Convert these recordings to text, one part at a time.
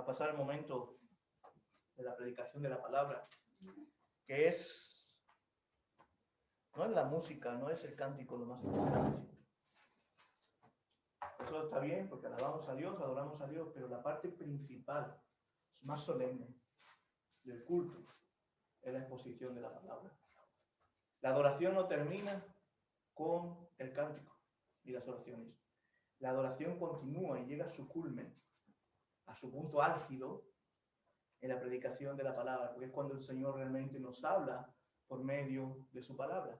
a pasar el momento de la predicación de la palabra, que no es la música, no es el cántico lo más importante. Eso está bien porque alabamos a Dios, adoramos a Dios, pero la parte principal, más solemne del culto, es la exposición de la palabra. La adoración no termina con el cántico y las oraciones. La adoración continúa y llega a su culmen, a su punto álgido, en la predicación de la palabra, porque es cuando el Señor realmente nos habla por medio de su palabra.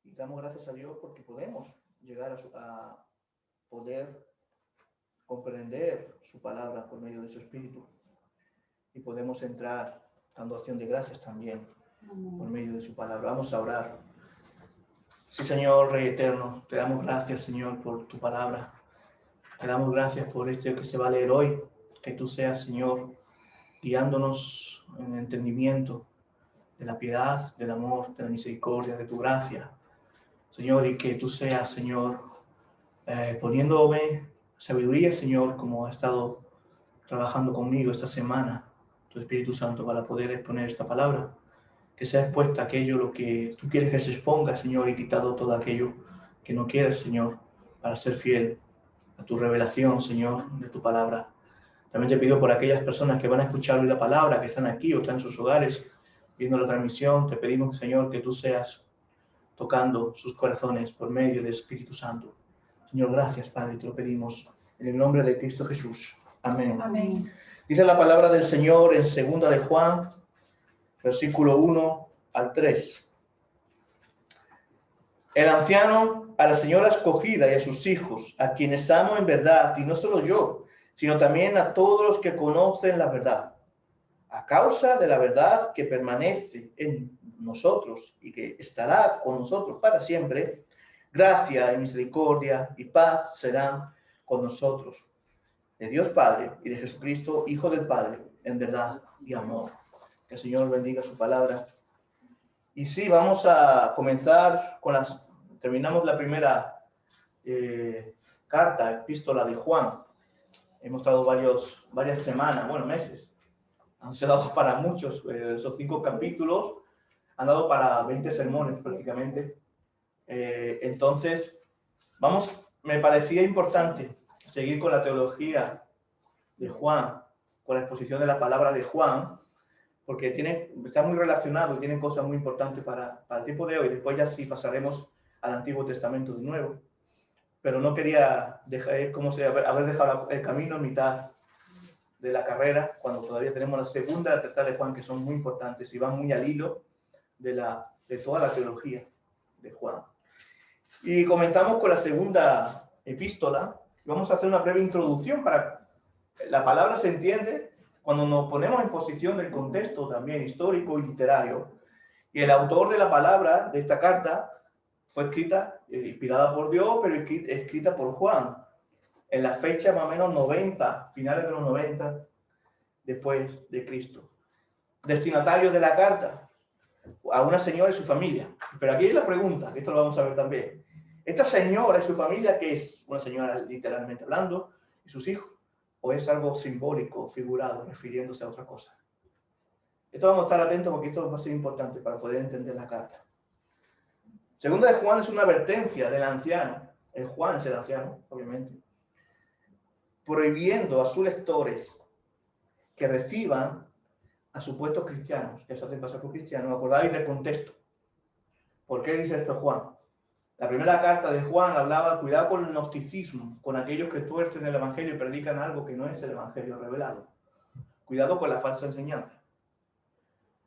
Y damos gracias a Dios porque podemos llegar a poder comprender su palabra por medio de su Espíritu. Y podemos entrar dando acción de gracias también por medio de su palabra. Vamos a orar. Sí, Señor, Rey eterno, te damos gracias, Señor, por tu palabra. Te damos gracias por esto que se va a leer hoy. Que tú seas, Señor, guiándonos en el entendimiento de la piedad, del amor, de la misericordia, de tu gracia. Señor, y que tú seas, Señor, poniéndome sabiduría, Señor, como ha estado trabajando conmigo esta semana, tu Espíritu Santo, para poder exponer esta palabra. Que sea expuesta aquello lo que tú quieres que se exponga, Señor, y quitado todo aquello que no quieres, Señor, para ser fiel a tu revelación, Señor, de tu palabra. También te pido por aquellas personas que van a escuchar hoy la palabra, que están aquí o están en sus hogares viendo la transmisión. Te pedimos, Señor, que tú seas tocando sus corazones por medio del Espíritu Santo. Señor, gracias, Padre, te lo pedimos en el nombre de Cristo Jesús. Amén. Amén. Dice la palabra del Señor en 2 de Juan, versículo 1 al 3. El anciano a la señora escogida y a sus hijos, a quienes amo en verdad, y no solo yo, sino también a todos los que conocen la verdad, a causa de la verdad que permanece en nosotros y que estará con nosotros para siempre, gracia y misericordia y paz serán con nosotros, de Dios Padre y de Jesucristo, Hijo del Padre, en verdad y amor. Que el Señor bendiga su palabra. Y sí, vamos a comenzar con terminamos la primera carta, epístola de Juan. Hemos estado varias semanas, meses. Han dado para muchos, esos 5 capítulos han dado para 20 sermones prácticamente. Entonces, me parecía importante seguir con la teología de Juan, con la exposición de la palabra de Juan, porque está muy relacionado y tiene cosas muy importantes para el tiempo de hoy. Después ya sí pasaremos al Antiguo Testamento de nuevo. Pero no quería haber dejado el camino a mitad de la carrera, cuando todavía tenemos la segunda y la tercera de Juan, que son muy importantes y van muy al hilo de toda la teología de Juan. Y comenzamos con la segunda epístola. Vamos a hacer una breve introducción para la palabra se entiende cuando nos ponemos en posición del contexto también histórico y literario. Y el autor de la palabra de esta carta fue escrita, inspirada por Dios, pero escrita por Juan, en la fecha más o menos 90, finales de los 90, después de Cristo. Destinatario de la carta, a una señora y su familia. Pero aquí hay la pregunta, que esto lo vamos a ver también. ¿Esta señora y su familia, qué es? Una señora literalmente hablando, y sus hijos, o es algo simbólico, figurado, refiriéndose a otra cosa. Esto vamos a estar atentos porque esto va a ser importante para poder entender la carta. Segunda de Juan es una advertencia del anciano. El Juan es el anciano, obviamente. Prohibiendo a sus lectores que reciban a supuestos cristianos, que se hacen pasar por cristianos. Acordáis del contexto. ¿Por qué dice esto Juan? La primera carta de Juan hablaba, cuidado con el gnosticismo, con aquellos que tuercen el evangelio y predican algo que no es el evangelio revelado. Cuidado con la falsa enseñanza.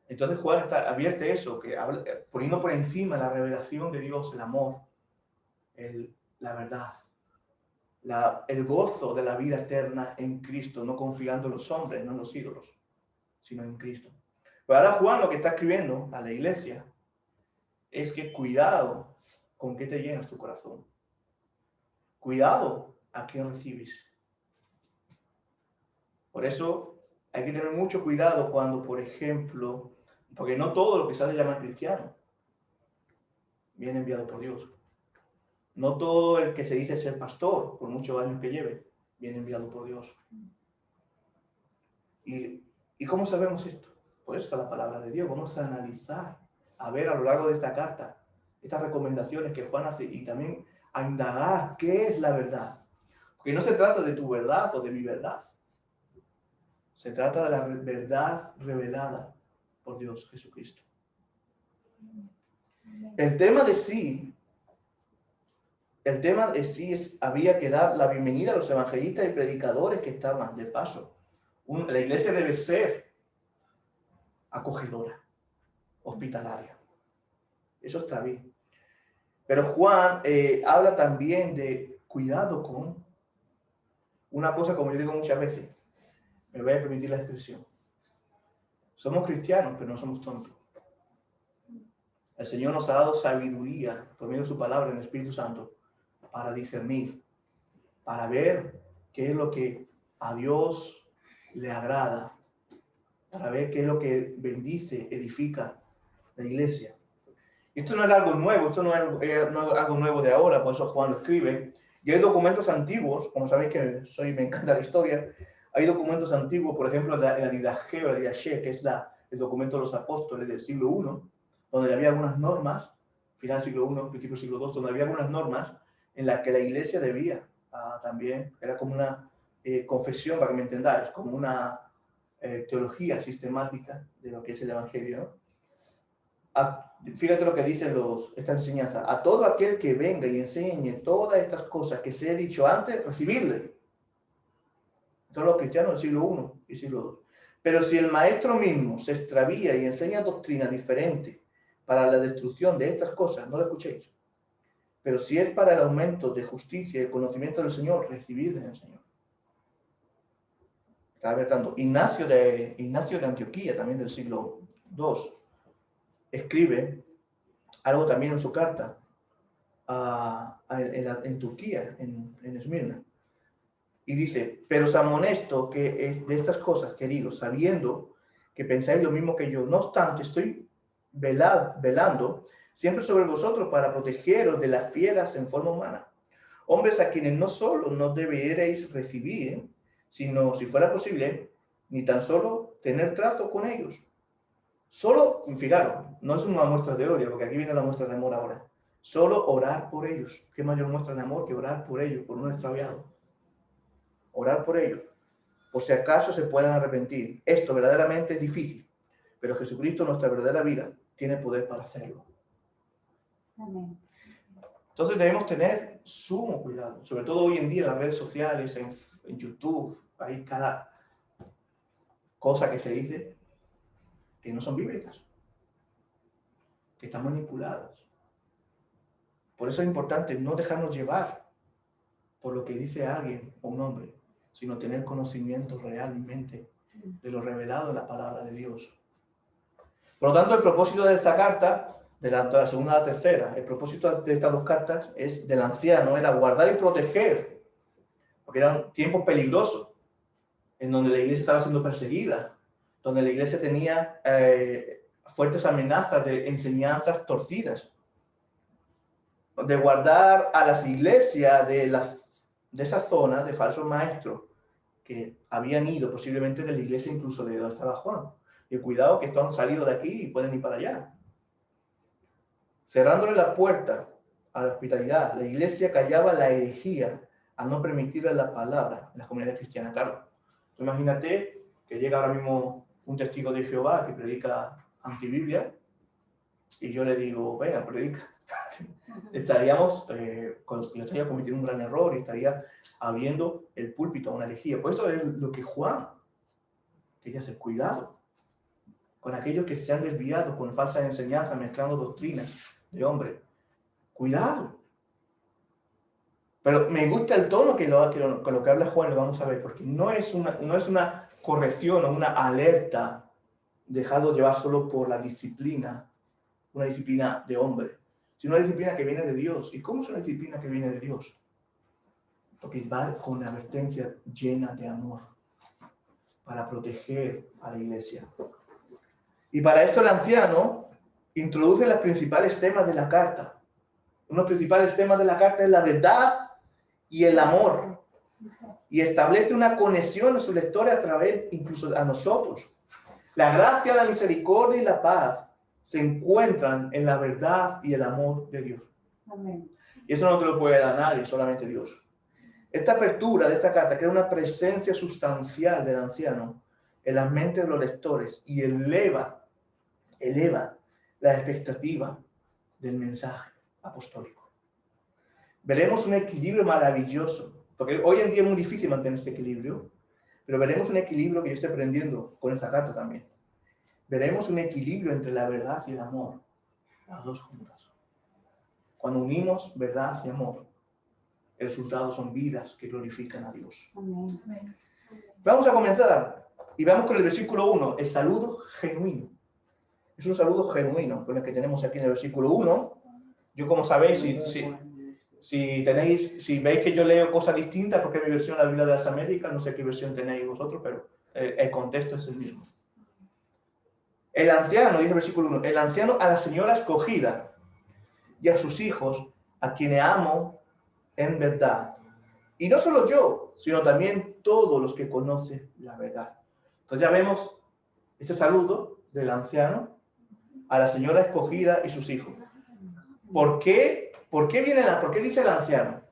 Entonces Juan advierte eso, que poniendo por encima la revelación de Dios, el amor, la verdad, el gozo de la vida eterna en Cristo, no confiando en los hombres, no en los ídolos, sino en Cristo. Pero ahora Juan lo que está escribiendo a la iglesia es que cuidado con qué te llenas tu corazón. Cuidado a quién recibes. Por eso hay que tener mucho cuidado cuando, por ejemplo, porque no todo lo que se ha de llamar cristiano viene enviado por Dios. No todo el que se dice ser pastor, por muchos años que lleve, viene enviado por Dios. ¿Y cómo sabemos esto? Pues está la palabra de Dios. Vamos a analizar, a ver a lo largo de esta carta, estas recomendaciones que Juan hace y también a indagar qué es la verdad. Porque no se trata de tu verdad o de mi verdad. Se trata de la verdad revelada por Dios Jesucristo. El tema de sí es, había que dar la bienvenida a los evangelistas y predicadores que estaban de paso. La iglesia debe ser acogedora, hospitalaria. Eso está bien. Pero Juan habla también de cuidado con una cosa, como yo digo muchas veces, me voy a permitir la expresión. Somos cristianos, pero no somos tontos. El Señor nos ha dado sabiduría por medio de su palabra en el Espíritu Santo para discernir, para ver qué es lo que a Dios le agrada, para ver qué es lo que bendice, edifica la iglesia. Esto no es algo nuevo, esto no es algo nuevo de ahora, por eso Juan lo escribe. Y hay documentos antiguos, como sabéis que me encanta la historia, hay documentos antiguos, por ejemplo, la Didache o la Didache, que es el documento de los apóstoles del siglo I, donde había algunas normas, final del siglo I, principio del siglo II, donde había algunas normas en las que la iglesia debía también, era como una confesión, para que me entendáis, como una teología sistemática de lo que es el Evangelio, ¿no? Fíjate lo que dicen esta enseñanza. A todo aquel que venga y enseñe todas estas cosas que se he dicho antes, recibirle. Todos los cristianos del siglo I y siglo II. Pero si el maestro mismo se extravía y enseña doctrina diferente para la destrucción de estas cosas, no lo escuchéis. Pero si es para el aumento de justicia y el conocimiento del Señor, recibidle en el Señor. Está hablando Ignacio de Antioquía, también del siglo II, escribe algo también en su carta en Turquía, en Esmirna. Y dice, pero os amonesto que es de estas cosas, queridos, sabiendo que pensáis lo mismo que yo. No obstante, estoy velando siempre sobre vosotros para protegeros de las fieras en forma humana. Hombres a quienes no solo no debierais recibir, sino, si fuera posible, ni tan solo tener trato con ellos. Solo, fijaros, no es una muestra de odio, porque aquí viene la muestra de amor ahora. Solo orar por ellos. ¿Qué mayor muestra de amor que orar por ellos, por un extraviado? Orar por ellos, por si acaso se puedan arrepentir. Esto verdaderamente es difícil, pero Jesucristo, nuestra verdadera vida, tiene poder para hacerlo. Amén. Entonces debemos tener sumo cuidado, sobre todo hoy en día en las redes sociales, en YouTube, hay cada cosa que se dice que no son bíblicas, que están manipuladas. Por eso es importante no dejarnos llevar por lo que dice alguien o un hombre, sino tener conocimiento realmente de lo revelado en la palabra de Dios. Por lo tanto, el propósito de esta carta, de la segunda a la tercera, el propósito de estas dos cartas es del anciano, era guardar y proteger, porque eran tiempos peligrosos, en donde la iglesia estaba siendo perseguida, donde la iglesia tenía fuertes amenazas de enseñanzas torcidas, de guardar a las iglesias de esa zona de falsos maestros que habían ido posiblemente de la iglesia, incluso de donde estaba Juan. Y cuidado que estos han salido de aquí y pueden ir para allá. Cerrándole la puerta a la hospitalidad, la iglesia callaba la herejía al no permitirle la palabra en las comunidades cristianas. Claro, imagínate que llega ahora mismo un testigo de Jehová que predica antibiblia y yo le digo, venga, predica. Yo estaría cometiendo un gran error y estaría abriendo el púlpito a una herejía. Por eso es lo que Juan quería hacer, cuidado con aquellos que se han desviado con falsas enseñanzas, mezclando doctrinas de hombre. Cuidado. Pero me gusta el tono con lo que habla Juan, lo vamos a ver, porque no es una corrección o una alerta dejado llevar solo por la disciplina, una disciplina de hombre, sino una disciplina que viene de Dios. ¿Y cómo es una disciplina que viene de Dios? Porque va con una advertencia llena de amor para proteger a la iglesia. Y para esto el anciano introduce los principales temas de la carta. Uno de los principales temas de la carta es la verdad y el amor. y establece una conexión a sus lectores a través, incluso a nosotros. La gracia, la misericordia y la paz se encuentran en la verdad y el amor de Dios. Amén. Y eso no te lo puede dar nadie, solamente Dios. Esta apertura de esta carta crea una presencia sustancial del anciano en la mente de los lectores y eleva la expectativa del mensaje apostólico. Veremos un equilibrio maravilloso, porque hoy en día es muy difícil mantener este equilibrio, pero veremos un equilibrio que yo estoy aprendiendo con esta carta también. Veremos un equilibrio entre la verdad y el amor, las dos juntas. Cuando unimos verdad y amor, el resultado son vidas que glorifican a Dios. Amén. Vamos a comenzar y vamos con el versículo 1, el saludo genuino. Es un saludo genuino con el que tenemos aquí en el versículo 1. Yo, como sabéis, si veis que yo leo cosas distintas, porque es mi versión de la Biblia de las Américas, no sé qué versión tenéis vosotros, pero el contexto es el mismo. El anciano, dice el versículo 1, el anciano a la señora escogida y a sus hijos, a quienes amo en verdad. Y no solo yo, sino también todos los que conocen la verdad. Entonces ya vemos este saludo del anciano a la señora escogida y sus hijos. ¿Por qué dice el anciano?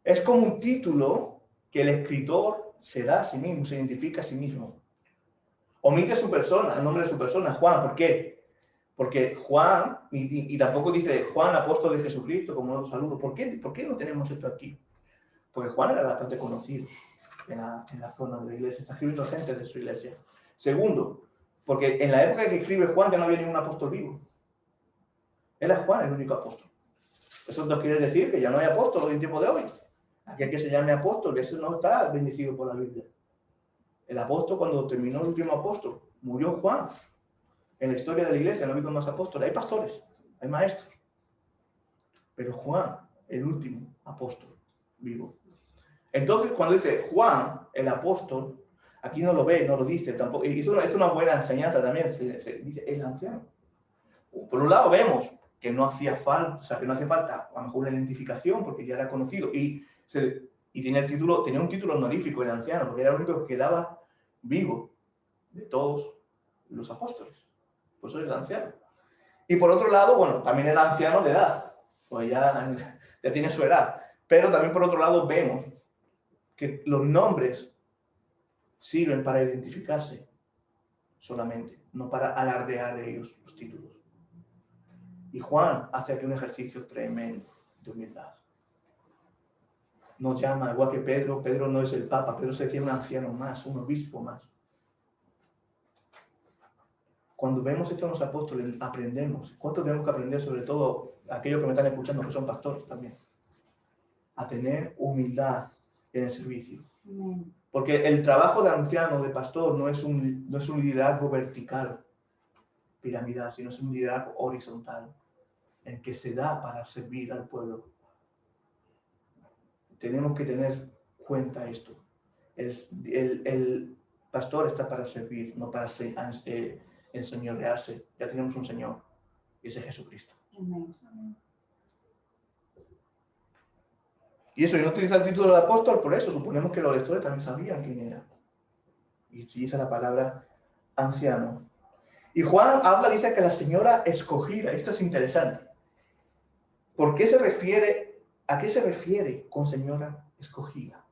Es como un título que el escritor se da a sí mismo, se identifica a sí mismo. Omite su persona, el nombre de su persona, Juan. ¿Por qué? Porque Juan, y tampoco dice Juan, apóstol de Jesucristo, como otro saludo. ¿Por qué no tenemos esto aquí? Porque Juan era bastante conocido en la zona de la iglesia. Está escribiendo gente de su iglesia. Segundo, porque en la época que escribe Juan ya no había ningún apóstol vivo. Era Juan el único apóstol. Eso no quiere decir que ya no hay apóstol hoy en tiempo de hoy. Aquel que se llame apóstol, ese no está bendecido por la Biblia. El apóstol, cuando terminó el último apóstol, murió Juan. En la historia de la iglesia no ha habido más apóstoles. Hay pastores, hay maestros. Pero Juan, el último apóstol vivo. Entonces, cuando dice Juan, el apóstol, aquí no lo ve, no lo dice tampoco. Y esto es una buena enseñanza también. Se dice el anciano. Por un lado vemos que no hacía falta, a lo mejor una identificación, porque ya era conocido. Y tenía un título honorífico, el anciano, porque era el único que quedaba vivo de todos los apóstoles. Por eso es el anciano. Y por otro lado, bueno, también era anciano de edad, pues ya tiene su edad. Pero también por otro lado vemos que los nombres sirven para identificarse solamente, no para alardear de ellos los títulos. Y Juan hace aquí un ejercicio tremendo de humildad. Nos llama, igual que Pedro no es el Papa, Pedro se decía un anciano más, un obispo más. Cuando vemos esto en los apóstoles, aprendemos. ¿Cuánto tenemos que aprender? Sobre todo aquellos que me están escuchando, que son pastores también. A tener humildad en el servicio. Porque el trabajo de anciano, de pastor, no es un liderazgo vertical, piramidal, sino es un liderazgo horizontal, en que se da para servir al pueblo. Tenemos que tener cuenta esto. El pastor está para servir, no para enseñorearse. Ya tenemos un Señor, y ese es Jesucristo. Amén. Y eso, y no utiliza el título de apóstol, por eso suponemos que los lectores también sabían quién era. Y utiliza la palabra anciano. Y Juan dice que la señora escogida. Esto es interesante. ¿A qué se refiere con señora escogida?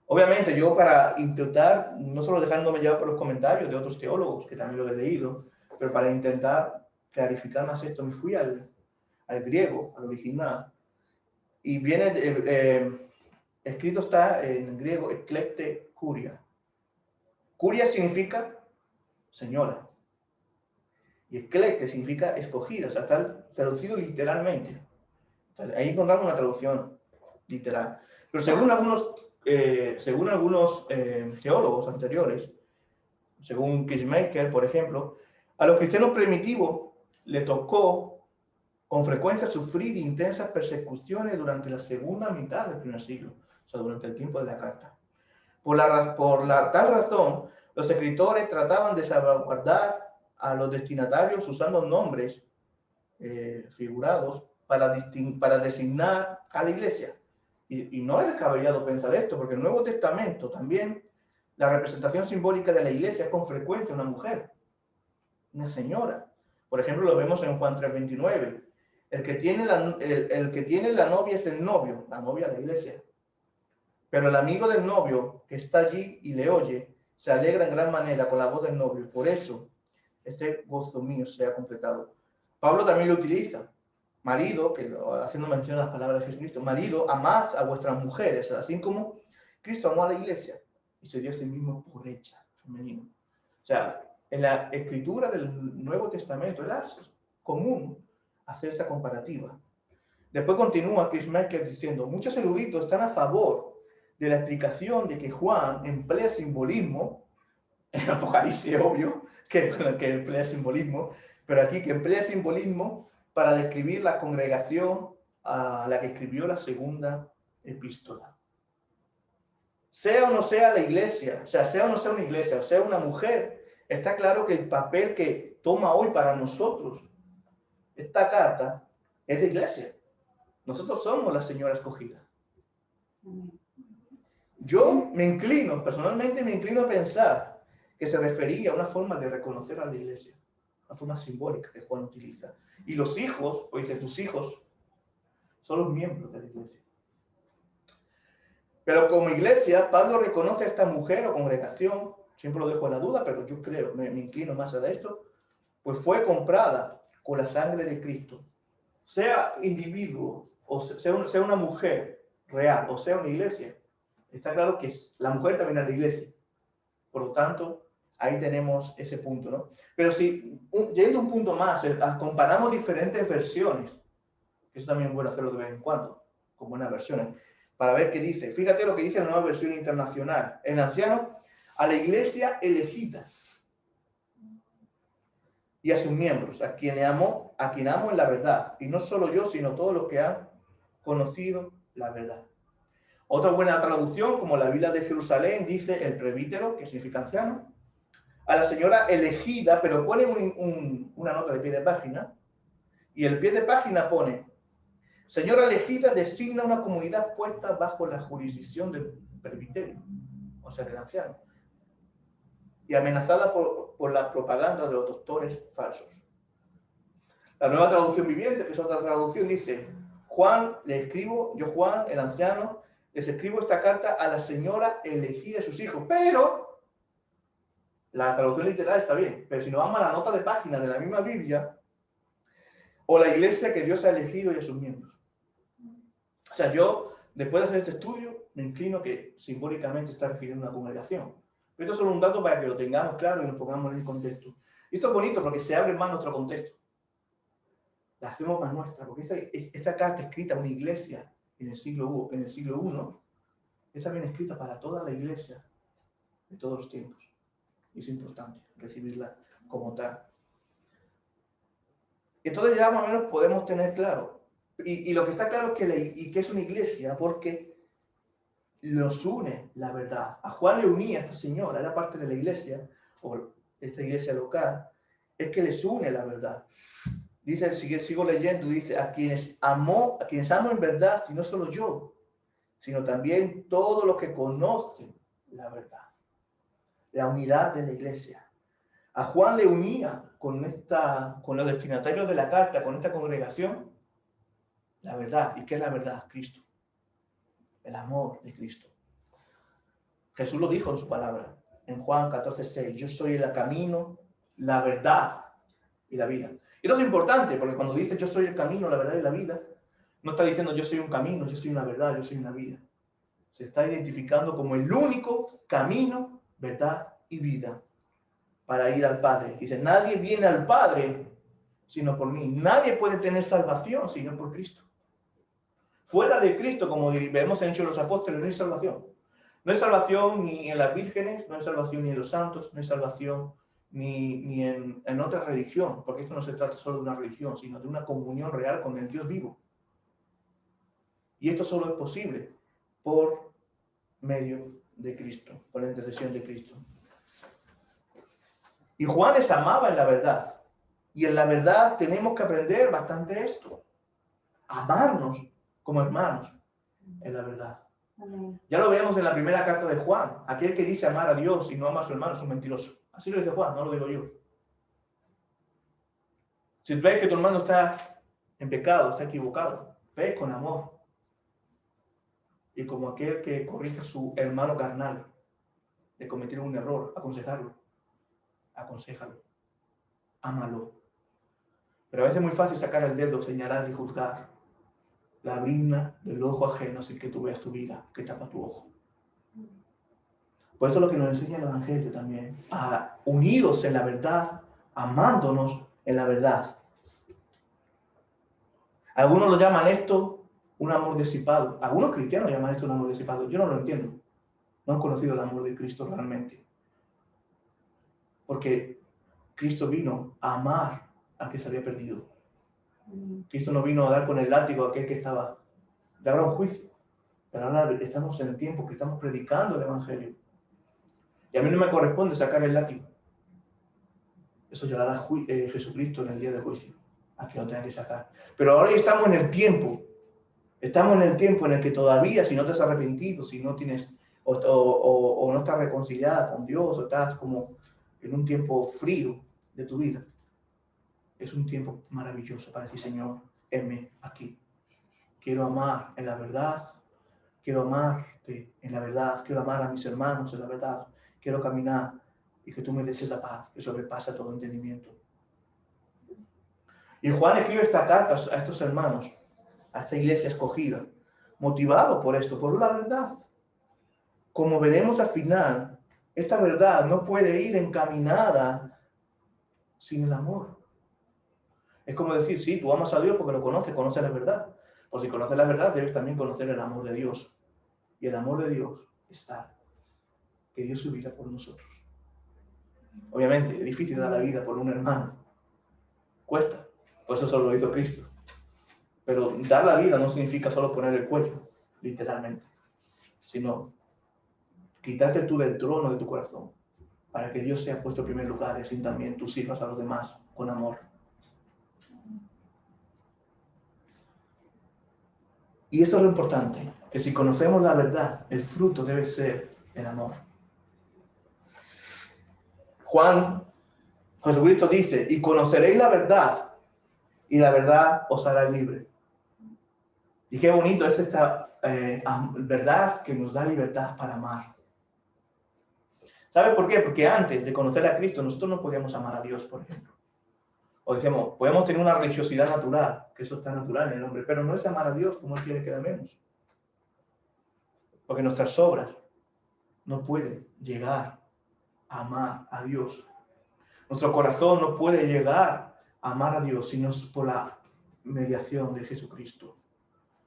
Obviamente yo, para intentar, no solo dejándome llevar por los comentarios de otros teólogos, que también lo he leído, pero para intentar clarificar más esto, me fui al griego, al original, y viene, escrito está en griego, eklekte kuria. Kuria significa señora, y eklekte significa escogida, o sea, está traducido literalmente. Ahí encontramos una traducción literal. Pero según algunos teólogos anteriores, según Kirchmaker, por ejemplo, a los cristianos primitivos le tocó con frecuencia sufrir intensas persecuciones durante la segunda mitad del primer siglo, o sea, durante el tiempo de la carta. Por tal razón, los escritores trataban de salvaguardar a los destinatarios usando nombres figurados para designar a la iglesia. Y no es descabellado pensar esto, porque el Nuevo Testamento también, la representación simbólica de la iglesia es con frecuencia una mujer, una señora. Por ejemplo, lo vemos en Juan 3:29. El que tiene la novia es el novio, la novia de la iglesia. Pero el amigo del novio que está allí y le oye, se alegra en gran manera con la voz del novio. Por eso, este gozo mío se ha completado. Pablo también lo utiliza. Marido, haciendo mención a las palabras de Jesucristo, marido, amad a vuestras mujeres, así como Cristo amó a la iglesia y se dio a sí mismo por ella, femenino. O sea, en la escritura del Nuevo Testamento era común hacer esta comparativa. Después continúa Chris Michael diciendo, muchos eruditos están a favor de la explicación de que Juan emplea simbolismo, en Apocalipsis es obvio que emplea simbolismo, pero aquí que emplea simbolismo para describir la congregación a la que escribió la segunda epístola. Sea o no sea la iglesia, o sea o no sea una iglesia, o sea una mujer, está claro que el papel que toma hoy para nosotros esta carta es de iglesia. Nosotros somos la señora escogida. Yo personalmente me inclino a pensar que se refería a una forma de reconocer a la iglesia, una forma simbólica que Juan utiliza. Y los hijos, pues dice, tus hijos son los miembros de la iglesia. Pero como iglesia, Pablo reconoce a esta mujer o congregación, siempre lo dejo en la duda, pero yo creo, me inclino más a esto, pues fue comprada con la sangre de Cristo. Sea individuo, o sea una mujer real, o sea una iglesia, está claro que la mujer también es la iglesia. Por lo tanto, ahí tenemos ese punto, ¿no? Pero si, yendo un punto más, comparamos diferentes versiones, que eso también es bueno hacerlo de vez en cuando, con buenas versiones, para ver qué dice. Fíjate lo que dice la nueva versión internacional. El anciano, a la iglesia elegida y a sus miembros, a quien amo en la verdad. Y no solo yo, sino todos los que han conocido la verdad. Otra buena traducción, como la Biblia de Jerusalén, dice el presbítero, que significa anciano, a la señora elegida, pero pone una nota de pie de página, y el pie de página pone, señora elegida designa una comunidad puesta bajo la jurisdicción del presbiterio, o sea, del anciano, y amenazada por la propaganda de los doctores falsos. La nueva traducción viviente, que es otra traducción, dice, Juan, le escribo, yo Juan, el anciano, les escribo esta carta a la señora elegida de sus hijos, pero la traducción literal está bien, pero si nos vamos a la nota de página de la misma Biblia, o la iglesia que Dios ha elegido y a sus miembros. O sea, yo, después de hacer este estudio, me inclino que simbólicamente está refiriendo a una congregación. Esto es solo un dato para que lo tengamos claro y nos pongamos en el contexto. Y esto es bonito porque se abre más nuestro contexto. La hacemos más nuestra, porque esta carta escrita a una iglesia en el siglo I, está bien escrita para toda la iglesia de todos los tiempos. Y es importante recibirla como tal. Entonces ya más o menos podemos tener claro. Y lo que está claro es que es una iglesia porque los une la verdad. A Juan le unía a esta señora, era parte de la iglesia, o esta iglesia local, es que les une la verdad. Dice, sigo leyendo, dice, a quienes amo en verdad, y no solo yo, sino también todos los que conocen la verdad. La unidad de la iglesia. A Juan le unía con los destinatarios de la carta, con esta congregación, la verdad. ¿Y qué es la verdad? Cristo. El amor de Cristo. Jesús lo dijo en su palabra, en Juan 14:6, yo soy el camino, la verdad y la vida. Y esto es importante, porque cuando dice yo soy el camino, la verdad y la vida, no está diciendo yo soy un camino, yo soy una verdad, yo soy una vida. Se está identificando como el único camino, verdad y vida para ir al Padre. Dice, nadie viene al Padre sino por mí. Nadie puede tener salvación sino por Cristo. Fuera de Cristo, como vemos en Hechos de los Apóstoles, no hay salvación. No hay salvación ni en las vírgenes, no hay salvación ni en los santos, no hay salvación ni en otra religión, porque esto no se trata solo de una religión, sino de una comunión real con el Dios vivo. Y esto solo es posible por medio de Cristo, por la intercesión de Cristo. Y Juan les amaba en la verdad. Y en la verdad tenemos que aprender bastante esto. Amarnos como hermanos. en la verdad. Amén. Ya lo vemos en la primera carta de Juan. Aquel que dice amar a Dios y no ama a su hermano es un mentiroso. Así lo dice Juan, no lo digo yo. Si ves que tu hermano está en pecado, está equivocado, ve con amor. Y como aquel que corrige a su hermano carnal de cometer un error, aconséjalo. Ámalo. Pero a veces es muy fácil sacar el dedo, señalar y juzgar. La brina del ojo ajeno sin que tú veas tu vida, que tapa tu ojo. Por eso es lo que nos enseña el Evangelio también, unidos en la verdad, amándonos en la verdad. Algunos lo llaman esto un amor disipado. Algunos cristianos llaman esto un amor disipado. Yo no lo entiendo. No han conocido el amor de Cristo realmente. Porque Cristo vino a amar al que se había perdido. Cristo no vino a dar con el látigo a aquel que estaba. Le habrá un juicio. Pero ahora estamos en el tiempo que estamos predicando el Evangelio. Y a mí no me corresponde sacar el látigo. Eso llegará Jesucristo en el día del juicio, a que lo tenga que sacar. Pero ahora estamos en el tiempo en el que todavía, si no te has arrepentido, si no tienes, o no estás reconciliada con Dios, o estás como en un tiempo frío de tu vida, es un tiempo maravilloso para decir, Señor, heme aquí. Quiero amar en la verdad, quiero amarte en la verdad, quiero amar a mis hermanos en la verdad, quiero caminar y que tú me des esa paz que sobrepasa todo entendimiento. Y Juan escribe esta carta a estos hermanos, a esta iglesia escogida, motivado por esto, por la verdad. Como veremos al final, esta verdad no puede ir encaminada sin el amor. Es como decir, sí, tú amas a Dios porque lo conoces la verdad. Pues si conoces la verdad, debes también conocer el amor de Dios. Y el amor de Dios está que dio su vida por nosotros. Obviamente, es difícil dar la vida por un hermano. Cuesta. Por eso solo lo hizo Cristo. Pero dar la vida no significa solo poner el cuello, literalmente, sino quitarte tú del trono de tu corazón para que Dios sea puesto en primer lugar y así también tú sirvas a los demás con amor. Y esto es lo importante, que si conocemos la verdad, el fruto debe ser el amor. Jesucristo dice, y conoceréis la verdad, y la verdad os hará libre. Y qué bonito es esta verdad que nos da libertad para amar. ¿Sabe por qué? Porque antes de conocer a Cristo, nosotros no podíamos amar a Dios, por ejemplo. O decíamos, podemos tener una religiosidad natural, que eso está natural en el hombre, pero no es amar a Dios como Él quiere que la amemos. Porque nuestras obras no pueden llegar a amar a Dios. Nuestro corazón no puede llegar a amar a Dios si no es por la mediación de Jesucristo,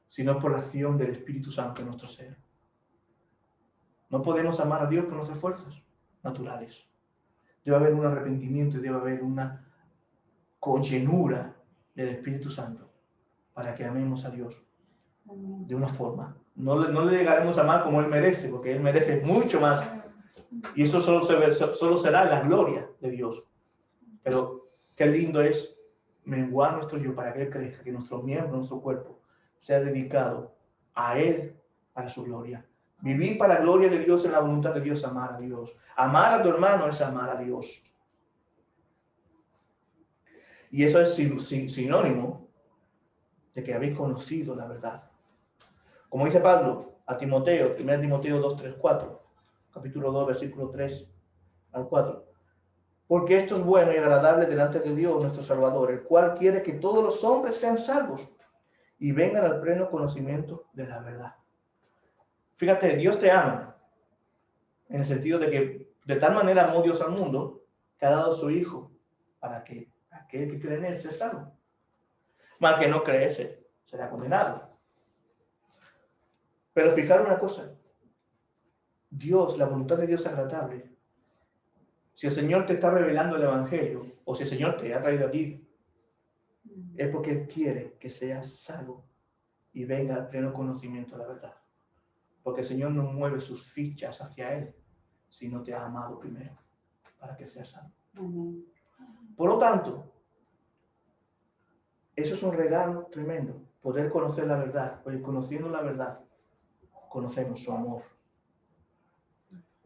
sino por la acción del Espíritu Santo en nuestro ser. No podemos amar a Dios por nuestras fuerzas naturales. Debe haber un arrepentimiento y debe haber una conllenura del Espíritu Santo para que amemos a Dios de una forma. No le llegaremos a amar como Él merece, porque Él merece mucho más. Y eso solo será la gloria de Dios. Pero qué lindo es menguar nuestro yo para que Él crezca, que nuestro miembro, nuestro cuerpo, sea dedicado a Él para su gloria. Vivir para la gloria de Dios en la voluntad de Dios, amar a Dios. Amar a tu hermano es amar a Dios. Y eso es sinónimo de que habéis conocido la verdad. Como dice Pablo a Timoteo, 1 Timoteo 2, 3, 4, capítulo 2, versículo 3 al 4. Porque esto es bueno y agradable delante de Dios nuestro Salvador, el cual quiere que todos los hombres sean salvos y vengan al pleno conocimiento de la verdad. Fíjate, Dios te ama, en el sentido de que de tal manera amó Dios al mundo que ha dado a su Hijo para que aquel que cree en Él sea salvo. Mal que no cree, será condenado. Pero fijar una cosa, Dios, la voluntad de Dios es agradable. Si el Señor te está revelando el Evangelio, o si el Señor te ha traído aquí, es porque Él quiere que seas salvo y venga al pleno conocimiento de la verdad. Porque el Señor no mueve sus fichas hacia Él, si no te ha amado primero, para que seas salvo. Amén. Por lo tanto, eso es un regalo tremendo, poder conocer la verdad, porque conociendo la verdad, conocemos su amor.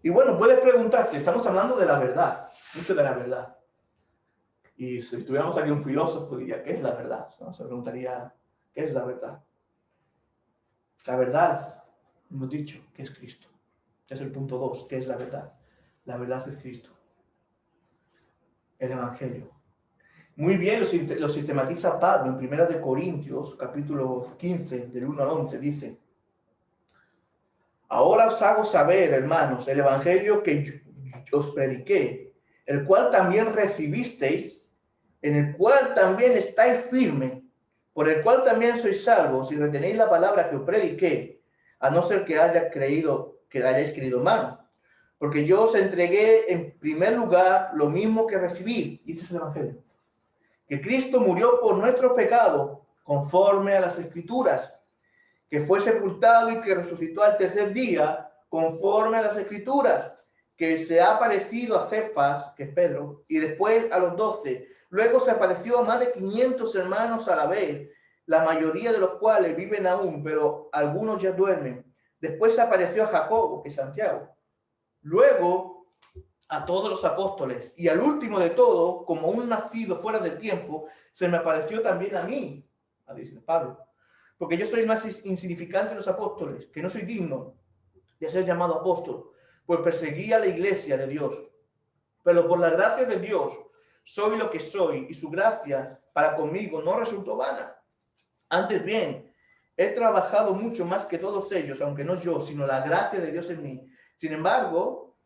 Y bueno, puedes preguntarte, estamos hablando de la verdad, mucho de la verdad. Y si tuviéramos aquí un filósofo, diría, ¿qué es la verdad? ¿No? Se preguntaría, ¿qué es la verdad? La verdad, hemos dicho, que es Cristo. Es el punto 2, ¿qué es la verdad? La verdad es Cristo. El Evangelio. Muy bien lo sistematiza Pablo en 1 Corintios, capítulo 15, del 1 al 11, dice: ahora os hago saber, hermanos, el Evangelio que os prediqué, el cual también recibisteis, en el cual también estáis firmes, por el cual también sois salvos, si retenéis la palabra que os prediqué, a no ser que hayáis creído mal. Porque yo os entregué en primer lugar lo mismo que recibí, y este es el Evangelio, que Cristo murió por nuestros pecados, conforme a las Escrituras, que fue sepultado y que resucitó al tercer día, conforme a las Escrituras, que se ha aparecido a Cefas, que es Pedro, y después a los 12. Luego se apareció a más de 500 hermanos a la vez, la mayoría de los cuales viven aún, pero algunos ya duermen. Después se apareció a Jacobo, que es Santiago. Luego a todos los apóstoles, y al último de todo, como un nacido fuera de tiempo, se me apareció también a mí, dice Pablo, porque yo soy más insignificante de los apóstoles, que no soy digno de ser llamado apóstol, pues perseguí a la iglesia de Dios. Pero por la gracia de Dios soy lo que soy, y su gracia para conmigo no resultó vana. Antes bien, he trabajado mucho más que todos ellos, aunque no yo, sino la gracia de Dios en mí. Sin embargo,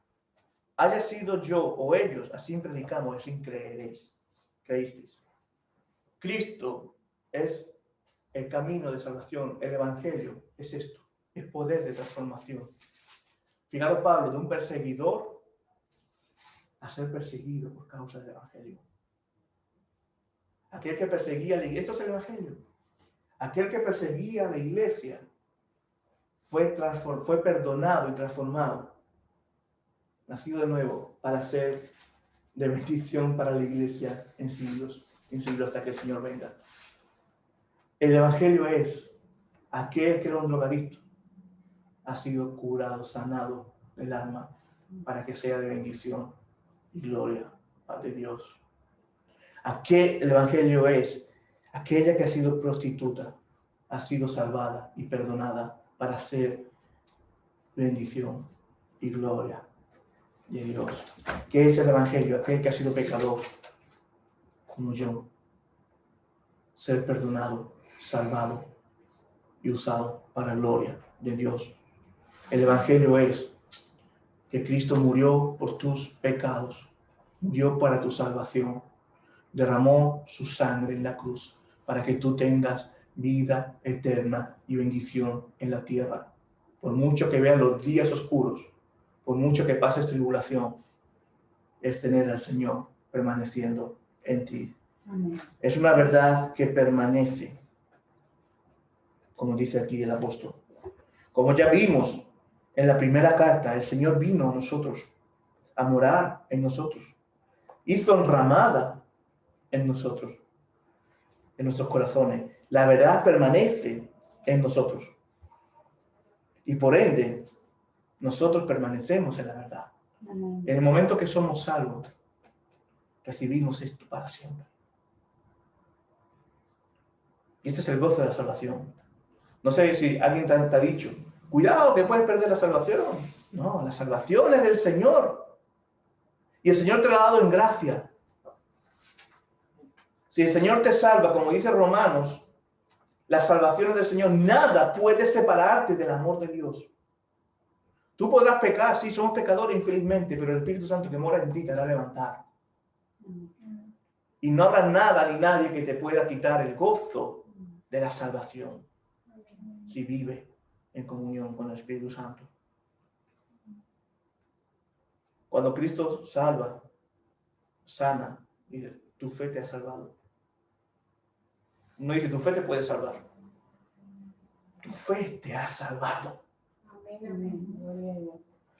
haya sido yo o ellos, así predicamos, así creísteis. Cristo es el camino de salvación, el Evangelio es esto, el poder de transformación. Fijaros, Pablo, de un perseguidor a ser perseguido por causa del Evangelio. Aquel que perseguía a la iglesia, esto es el Evangelio. Aquel que perseguía a la iglesia fue perdonado y transformado, nacido de nuevo, para ser de bendición para la iglesia en siglos hasta que el Señor venga. El Evangelio es aquel que era un drogadicto, ha sido curado, sanado el alma, para que sea de bendición y gloria de Dios. El Evangelio es aquella que ha sido prostituta, ha sido salvada y perdonada para ser bendición y gloria de Dios. ¿Qué es el Evangelio? Aquel que ha sido pecador, como yo, ser perdonado, salvado y usado para la gloria de Dios. El Evangelio es que Cristo murió por tus pecados, murió para tu salvación, derramó su sangre en la cruz para que tú tengas vida eterna y bendición en la tierra. Por mucho que veas los días oscuros, por mucho que pases tribulación, es tener al Señor permaneciendo en ti. Amén. Es una verdad que permanece, como dice aquí el apóstol. Como ya vimos en la primera carta, el Señor vino a nosotros, a morar en nosotros. Hizo enramada en nosotros, en nuestros corazones. La verdad permanece en nosotros. Y por ende, nosotros permanecemos en la verdad. Amén. En el momento que somos salvos, recibimos esto para siempre. Y este es el gozo de la salvación. No sé si alguien te ha dicho, cuidado que puedes perder la salvación. No, la salvación es del Señor. Y el Señor te la ha dado en gracia. Si el Señor te salva, como dice Romanos, la salvación es del Señor. Nada puede separarte del amor de Dios. Tú podrás pecar, sí, somos pecadores infelizmente, pero el Espíritu Santo que mora en ti te hará levantar. Y no habrá nada ni nadie que te pueda quitar el gozo de la salvación si vive en comunión con el Espíritu Santo. Cuando Cristo salva, sana, dice, tu fe te ha salvado. No dice, tu fe te puede salvar. Tu fe te ha salvado. Amén.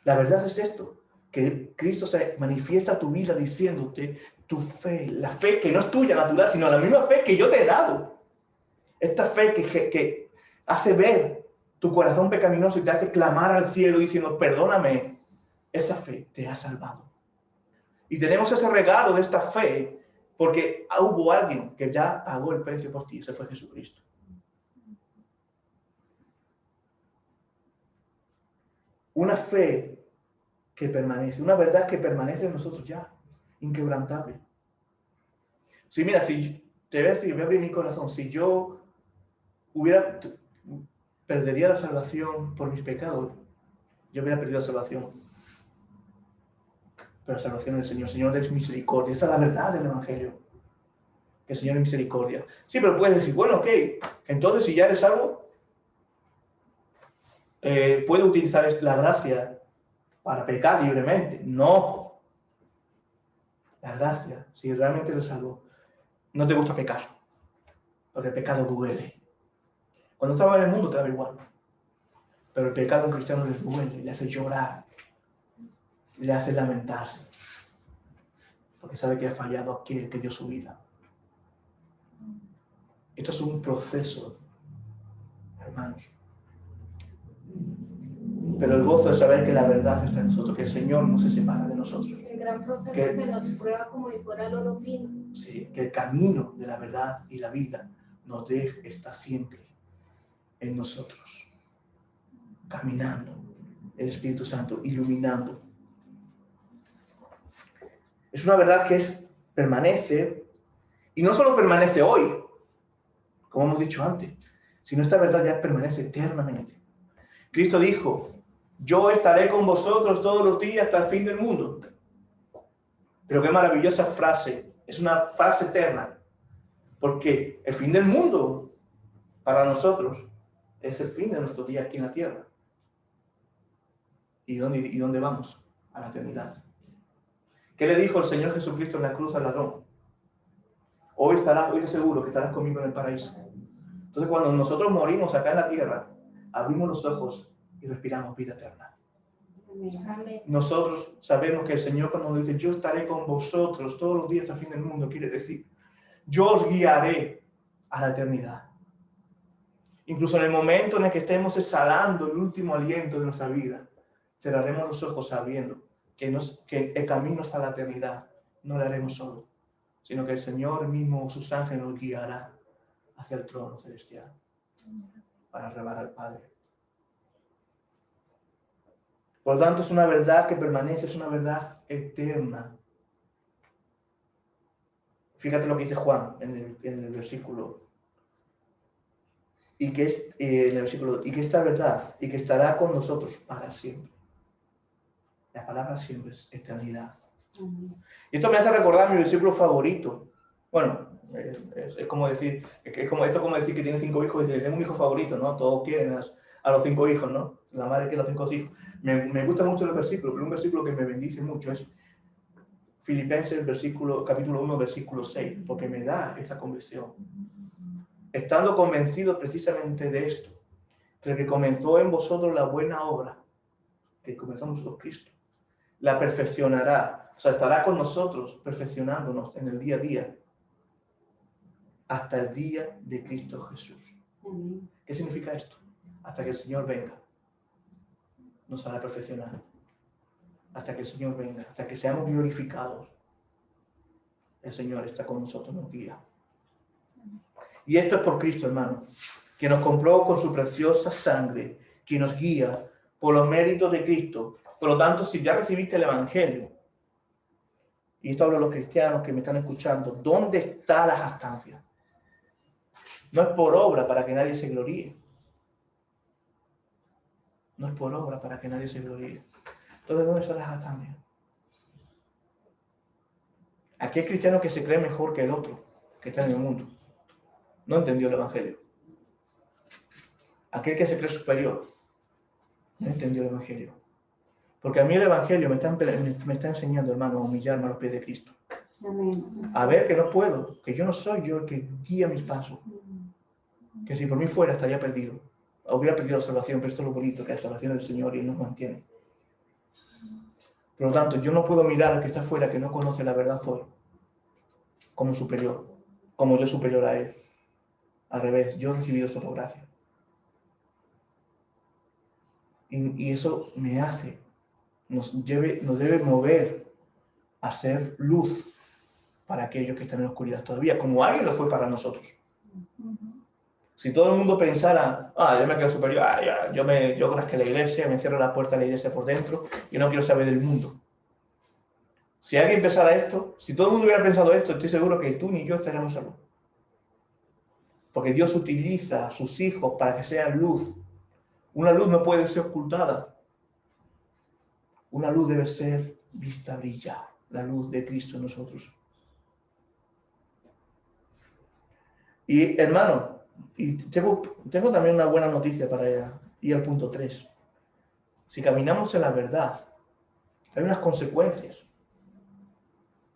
La verdad es esto, que Cristo se manifiesta a tu vida diciéndote tu fe, la fe que no es tuya natural, sino la misma fe que yo te he dado. Esta fe que hace ver tu corazón pecaminoso y te hace clamar al cielo diciendo, perdóname, esa fe te ha salvado. Y tenemos ese regalo de esta fe porque hubo alguien que ya pagó el precio por ti, ese fue Jesucristo. Una fe que permanece, una verdad que permanece en nosotros ya, inquebrantable. Sí, mira, si te voy a decir, voy a abrir mi corazón, si yo perdería la salvación por mis pecados, yo hubiera perdido la salvación. Pero la salvación del Señor, el Señor es misericordia. Esta es la verdad del Evangelio. Que el Señor es misericordia. Sí, pero puedes decir, bueno, ok, entonces si ya eres salvo, ¿puedo utilizar la gracia para pecar libremente? No. La gracia, si realmente eres salvo, no te gusta pecar, porque el pecado duele. Cuando estabas en el mundo te daba igual, pero el pecado a un cristiano le duele, le hace llorar, le hace lamentarse, porque sabe que ha fallado a aquel que dio su vida. Esto es un proceso, hermanos. Pero el gozo es saber que la verdad está en nosotros, que el Señor no se separa de nosotros. El gran proceso que nos prueba como si fuera el oro fino. Sí, que el camino de la verdad y la vida nos está siempre en nosotros, caminando, el Espíritu Santo iluminando. Es una verdad que permanece, y no solo permanece hoy, como hemos dicho antes, sino esta verdad ya permanece eternamente. Cristo dijo, yo estaré con vosotros todos los días hasta el fin del mundo. Pero qué maravillosa frase, es una frase eterna, porque el fin del mundo para nosotros es el fin de nuestro día aquí en la tierra. ¿Y dónde vamos? A la eternidad. ¿Qué le dijo el Señor Jesucristo en la cruz al ladrón? Hoy te seguro que estarás conmigo en el paraíso. Entonces cuando nosotros morimos acá en la tierra, abrimos los ojos y respiramos vida eterna. Amén. Nosotros sabemos que el Señor cuando nos dice yo estaré con vosotros todos los días hasta el fin del mundo, quiere decir yo os guiaré a la eternidad. Incluso en el momento en el que estemos exhalando el último aliento de nuestra vida, cerraremos los ojos sabiendo que el camino hasta la eternidad no lo haremos solo, sino que el Señor mismo, sus ángeles, nos guiará hacia el trono celestial para arrebatar al Padre. Por lo tanto, es una verdad que permanece, es una verdad eterna. Fíjate lo que dice Juan en el versículo. Y que esta verdad, y que estará con nosotros para siempre. La palabra siempre es eternidad. Y esto me hace recordar mi versículo favorito. Bueno, es como decir, como decir que tiene 5 hijos y dice, tengo un hijo favorito, ¿no? Todos quieren a los 5 hijos, ¿no? La madre quiere a los 5 hijos. Me gusta mucho el versículo, pero un versículo que me bendice mucho es Filipenses capítulo 1, versículo 6, porque me da esa convicción. Estando convencido precisamente de esto, que el que comenzó en vosotros la buena obra, que comenzó en vosotros Cristo, la perfeccionará, o sea, estará con nosotros perfeccionándonos en el día a día, hasta el día de Cristo Jesús. ¿Qué significa esto? Hasta que el Señor venga, nos hará perfeccionar. Hasta que el Señor venga, hasta que seamos glorificados, el Señor está con nosotros, nos guía. Y esto es por Cristo, hermano, que nos compró con su preciosa sangre, que nos guía por los méritos de Cristo. Por lo tanto, si ya recibiste el Evangelio, y esto hablo a los cristianos que me están escuchando, ¿dónde está la jactancia? No es por obra para que nadie se gloríe. No es por obra para que nadie se gloríe. Entonces, ¿dónde está la jactancia? Aquí hay cristiano que se cree mejor que el otro, que está en el mundo. No entendió el Evangelio. Aquel que se cree superior, no entendió el Evangelio. Porque a mí el Evangelio me está enseñando, hermano, a humillarme a los pies de Cristo. Amén. A ver que no puedo, que yo no soy yo el que guía mis pasos. Que si por mí fuera estaría perdido. Hubiera perdido la salvación, pero esto es lo bonito, que la salvación es del Señor y Él nos mantiene. Por lo tanto, yo no puedo mirar al que está afuera, que no conoce la verdad hoy, como superior, como yo superior a Él. Al revés, yo he recibido esto por gracia. Y eso nos debe mover a ser luz para aquellos que están en oscuridad todavía, como alguien lo fue para nosotros. Si todo el mundo pensara, yo me quedo superior, yo rasqué la iglesia, me cierro la puerta de la iglesia por dentro y no quiero saber del mundo. Si alguien pensara esto, si todo el mundo hubiera pensado esto, estoy seguro que tú ni yo estaríamos salvos. Porque Dios utiliza a sus hijos para que sean luz. Una luz no puede ser ocultada. Una luz debe ser vista brillar, la luz de Cristo en nosotros. Y hermano, tengo también una buena noticia para ir al punto 3. Si caminamos en la verdad, hay unas consecuencias.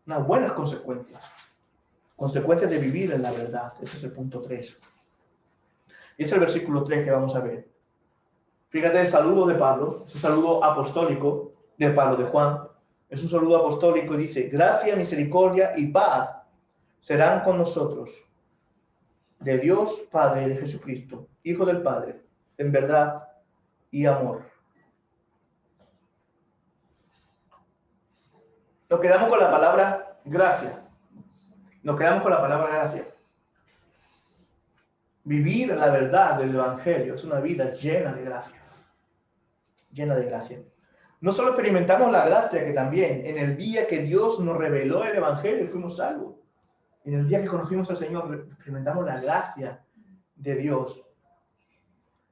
Unas buenas consecuencias. Consecuencias de vivir en la verdad. Ese es el punto 3. Y es el versículo 3 que vamos a ver. Fíjate el saludo de Pablo, es un saludo apostólico de Pablo, de Juan. Es un saludo apostólico y dice: gracia, misericordia y paz serán con nosotros, de Dios Padre y de Jesucristo, Hijo del Padre, en verdad y amor. Nos quedamos con la palabra gracia. Nos quedamos con la palabra gracia. Vivir la verdad del Evangelio es una vida llena de gracia. Llena de gracia. No solo experimentamos la gracia, que también en el día que Dios nos reveló el Evangelio fuimos salvos. En el día que conocimos al Señor experimentamos la gracia de Dios.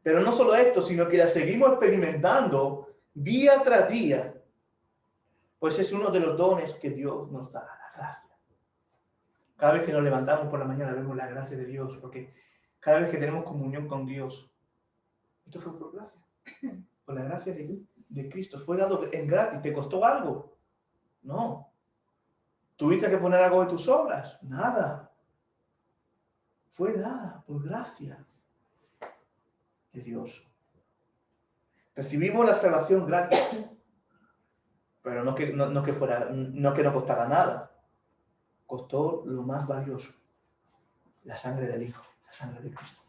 Pero no solo esto, sino que la seguimos experimentando día tras día. Pues es uno de los dones que Dios nos da, la gracia. Cada vez que nos levantamos por la mañana vemos la gracia de Dios, porque cada vez que tenemos comunión con Dios, esto fue por gracia. Por la gracia de Cristo. Fue dado en gratis. ¿Te costó algo? No. ¿Tuviste que poner algo de tus obras? Nada. Fue dada por gracia de Dios. Recibimos la salvación gratis, pero no que no costara nada. Costó lo más valioso: la sangre del Hijo, la sangre de Cristo.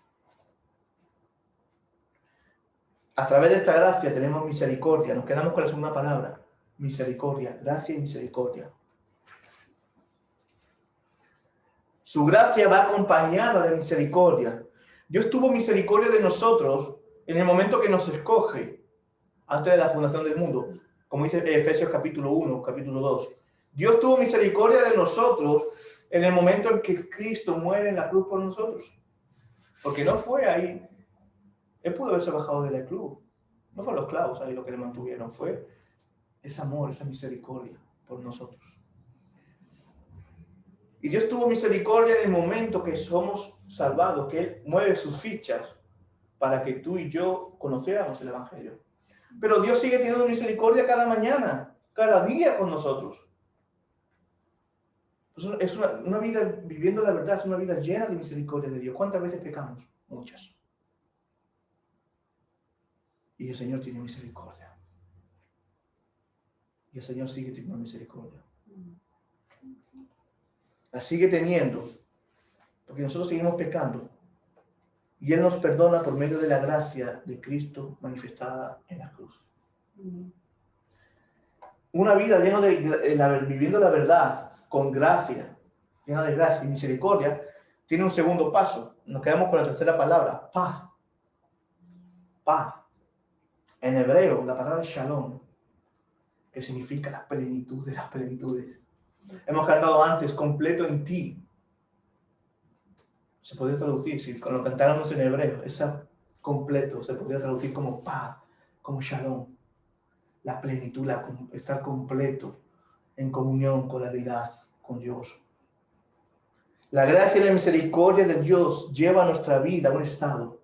A través de esta gracia tenemos misericordia. Nos quedamos con la segunda palabra: misericordia, gracia y misericordia. Su gracia va acompañada de misericordia. Dios tuvo misericordia de nosotros en el momento que nos escoge, antes de la fundación del mundo. Como dice Efesios capítulo 1, capítulo 2. Dios tuvo misericordia de nosotros en el momento en que Cristo muere en la cruz por nosotros. Porque no fue ahí. Él pudo haberse bajado de la cruz. No fueron los clavos ahí lo que le mantuvieron. Fue ese amor, esa misericordia por nosotros. Y Dios tuvo misericordia en el momento que somos salvados, que Él mueve sus fichas para que tú y yo conociéramos el Evangelio. Pero Dios sigue teniendo misericordia cada mañana, cada día con nosotros. Es una vida viviendo la verdad, es una vida llena de misericordia de Dios. ¿Cuántas veces pecamos? Muchas. Y el Señor tiene misericordia. Y el Señor sigue teniendo misericordia. La sigue teniendo, porque nosotros seguimos pecando. Y Él nos perdona por medio de la gracia de Cristo manifestada en la cruz. Una vida llena viviendo la verdad, con gracia, llena de gracia y misericordia, tiene un segundo paso. Nos quedamos con la tercera palabra: paz. Paz. En hebreo, la palabra shalom, que significa la plenitud de las plenitudes. Hemos cantado antes, completo en ti. Se podría traducir, si lo cantáramos en hebreo, esa completo se podría traducir como paz, como shalom. La plenitud, estar completo en comunión con la deidad, con Dios. La gracia y la misericordia de Dios lleva a nuestra vida a un estado.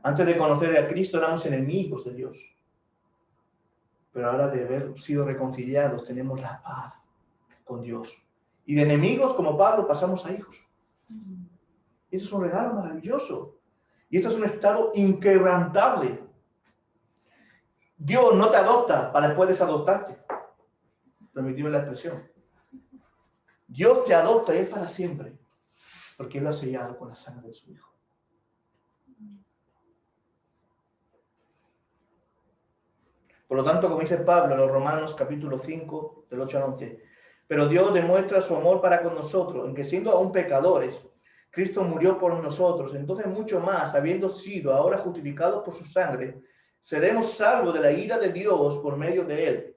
Antes de conocer a Cristo éramos enemigos de Dios. Pero ahora de haber sido reconciliados tenemos la paz con Dios. Y de enemigos como Pablo pasamos a hijos. Y eso es un regalo maravilloso. Y esto es un estado inquebrantable. Dios no te adopta para después desadoptarte. Permitidme la expresión. Dios te adopta y es para siempre. Porque Él lo ha sellado con la sangre de su Hijo. Por lo tanto, como dice Pablo en los Romanos capítulo 5, del 8 al 11, pero Dios demuestra su amor para con nosotros, en que siendo aún pecadores, Cristo murió por nosotros. Entonces mucho más, habiendo sido ahora justificados por su sangre, seremos salvos de la ira de Dios por medio de él.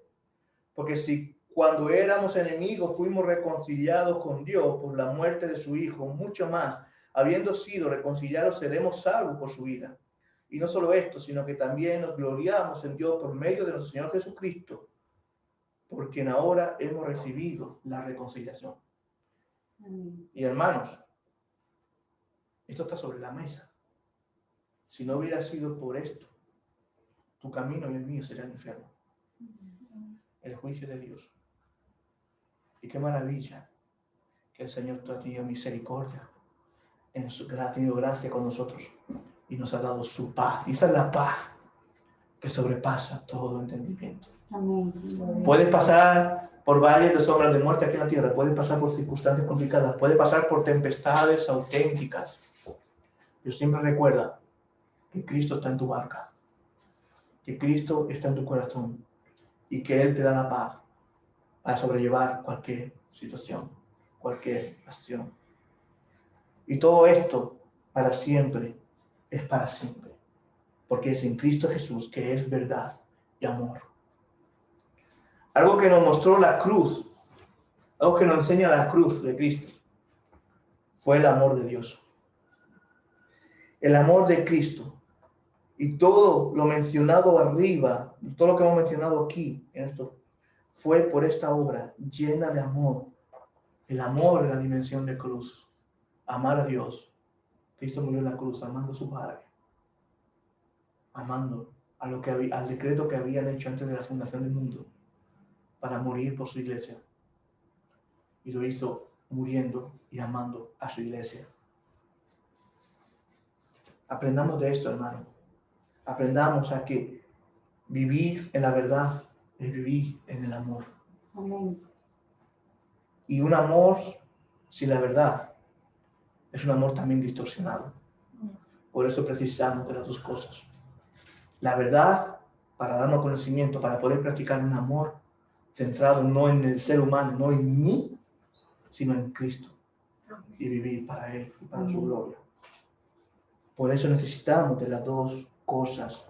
Porque si cuando éramos enemigos fuimos reconciliados con Dios por la muerte de su Hijo, mucho más, habiendo sido reconciliados, seremos salvos por su vida. Y no solo esto, sino que también nos gloriamos en Dios por medio de nuestro Señor Jesucristo, por quien ahora hemos recibido la reconciliación. Y hermanos, esto está sobre la mesa. Si no hubiera sido por esto, tu camino y el mío sería el infierno, el juicio de Dios. Y qué maravilla que el Señor ha tenido misericordia, ha tenido gracia con nosotros y nos ha dado su paz. Y esa es la paz que sobrepasa todo entendimiento. Amén. Puedes pasar por valles de sombras de muerte aquí en la tierra, puedes pasar por circunstancias complicadas, puedes pasar por tempestades auténticas. Pero siempre recuerda que Cristo está en tu barca, que Cristo está en tu corazón y que Él te da la paz para sobrellevar cualquier situación, cualquier acción. Y todo esto para siempre es para siempre, porque es en Cristo Jesús que es verdad y amor. Algo que nos mostró la cruz, algo que nos enseña la cruz de Cristo, fue el amor de Dios. El amor de Cristo. Y todo lo mencionado arriba, todo lo que hemos mencionado aquí, en esto, fue por esta obra llena de amor. El amor en la dimensión de cruz. Amar a Dios. Cristo murió en la cruz amando a su Padre. Amando a lo que al decreto que habían hecho antes de la fundación del mundo. Para morir por su iglesia. Y lo hizo muriendo y amando a su iglesia. Aprendamos de esto, hermano. Aprendamos a que vivir en la verdad es vivir en el amor. Amén. Y un amor sin la verdad es un amor también distorsionado. Por eso precisamos de las dos cosas. La verdad para darnos conocimiento, para poder practicar un amor centrado no en el ser humano, no en mí, sino en Cristo. Y vivir para Él y para su gloria. Por eso necesitamos de las dos cosas.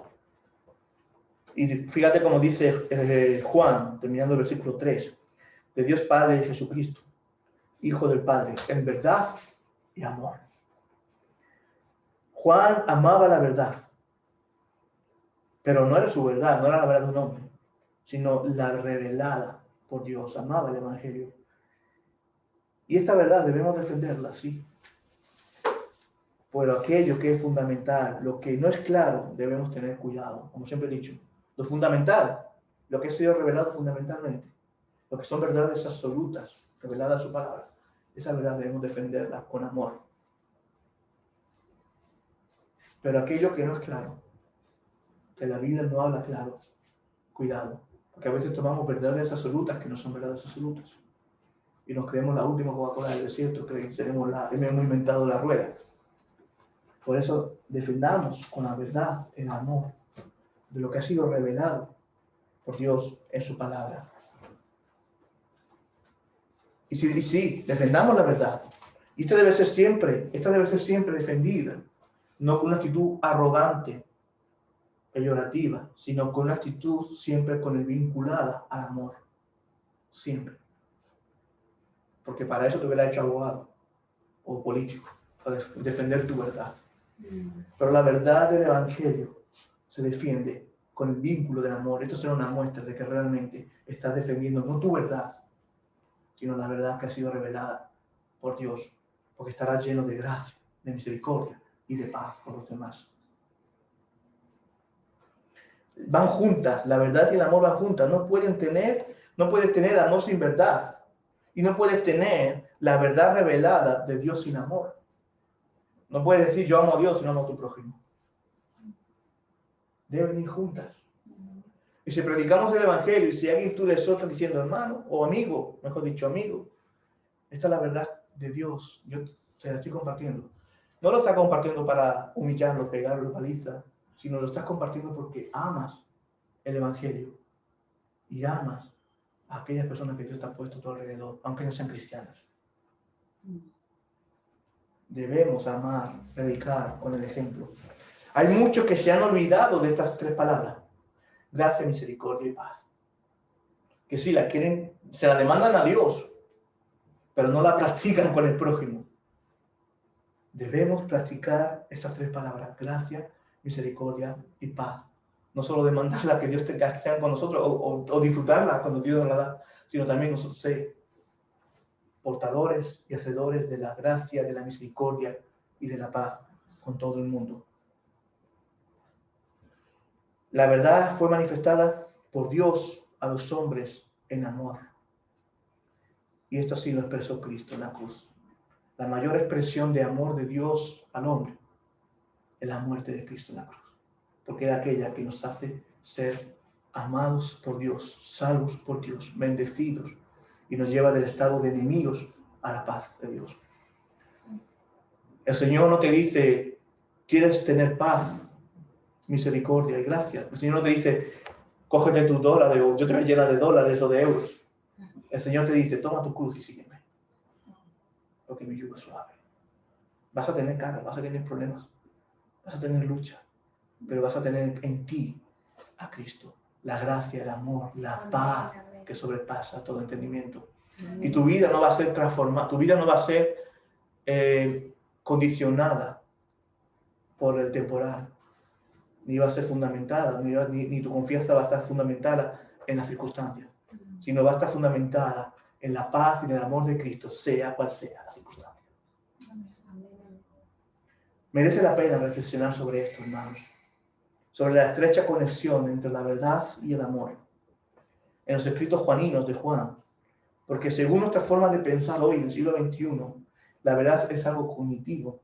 Y fíjate cómo dice Juan, terminando el versículo 3, de Dios Padre y Jesucristo, Hijo del Padre, en verdad y amor. Juan amaba la verdad, pero no era su verdad, no era la verdad de un hombre, sino la revelada por Dios. Amaba el Evangelio. Y esta verdad debemos defenderla, sí. Pero aquello que es fundamental, lo que no es claro, debemos tener cuidado. Como siempre he dicho, lo fundamental, lo que ha sido revelado fundamentalmente, lo que son verdades absolutas, reveladas en su palabra, esa verdad debemos defenderla con amor. Pero aquello que no es claro, que la Biblia no habla claro, cuidado, porque a veces tomamos verdades absolutas que no son verdades absolutas. Y nos creemos la última Coca-Cola del desierto, que hemos inventado la rueda. Por eso defendamos con la verdad, el amor, de lo que ha sido revelado por Dios en su palabra. Y sí, defendamos la verdad. Y esta debe ser siempre defendida, no con una actitud arrogante, peyorativa, sino con una actitud siempre vinculada al amor. Siempre. Porque para eso te hubiera hecho abogado o político, para defender tu verdad. Pero la verdad del Evangelio se defiende con el vínculo del amor. Esto será una muestra de que realmente estás defendiendo no tu verdad, sino la verdad que ha sido revelada por Dios, porque estarás lleno de gracia, de misericordia y de paz con los demás. Van juntas, la verdad y el amor van juntas. No puedes tener amor sin verdad. Y no puedes tener la verdad revelada de Dios sin amor. No puedes decir yo amo a Dios y no amo a tu prójimo. Deben ir juntas. Y si predicamos el Evangelio y si alguien tú le exhortas diciendo hermano o amigo, mejor dicho amigo, esta es la verdad de Dios. Yo te la estoy compartiendo. No lo estás compartiendo para humillarlo, pegarlo, paliza, sino lo estás compartiendo porque amas el Evangelio y amas a aquellas personas que Dios te ha puesto a tu alrededor, aunque no sean cristianas. Debemos amar, predicar con el ejemplo. Hay muchos que se han olvidado de estas 3 palabras: gracia, misericordia y paz. Que sí, la quieren, se la demandan a Dios, pero no la practican con el prójimo. Debemos practicar estas 3 palabras: gracia, misericordia y paz. No solo demandarla que Dios tenga con nosotros o disfrutarla cuando Dios nos la da, sino también nosotros ser portadores y hacedores de la gracia, de la misericordia y de la paz con todo el mundo. La verdad fue manifestada por Dios a los hombres en amor. Y esto así lo expresó Cristo en la cruz. La mayor expresión de amor de Dios al hombre es la muerte de Cristo en la cruz. Porque era aquella que nos hace ser amados por Dios, salvos por Dios, bendecidos, y nos lleva del estado de enemigos a la paz de Dios. El Señor no te dice, ¿quieres tener paz, misericordia y gracia? El Señor no te dice, cógete tus dólares, o yo te voy a llenar de dólares o de euros. El Señor te dice, toma tu cruz y sígueme, porque mi yugo es suave. Vas a tener carga, vas a tener problemas, vas a tener lucha, pero vas a tener en ti a Cristo, la gracia, el amor, la paz que sobrepasa todo entendimiento. Y tu vida no va a ser transformada, tu vida no va a ser condicionada por el temporal, ni va a ser fundamentada, ni tu confianza va a estar fundamentada en las circunstancias, sino va a estar fundamentada en la paz y en el amor de Cristo, sea cual sea la circunstancia. Merece la pena reflexionar sobre esto, hermanos, sobre la estrecha conexión entre la verdad y el amor en los escritos juaninos de Juan, porque según nuestra forma de pensar hoy en el siglo XXI, la verdad es algo cognitivo,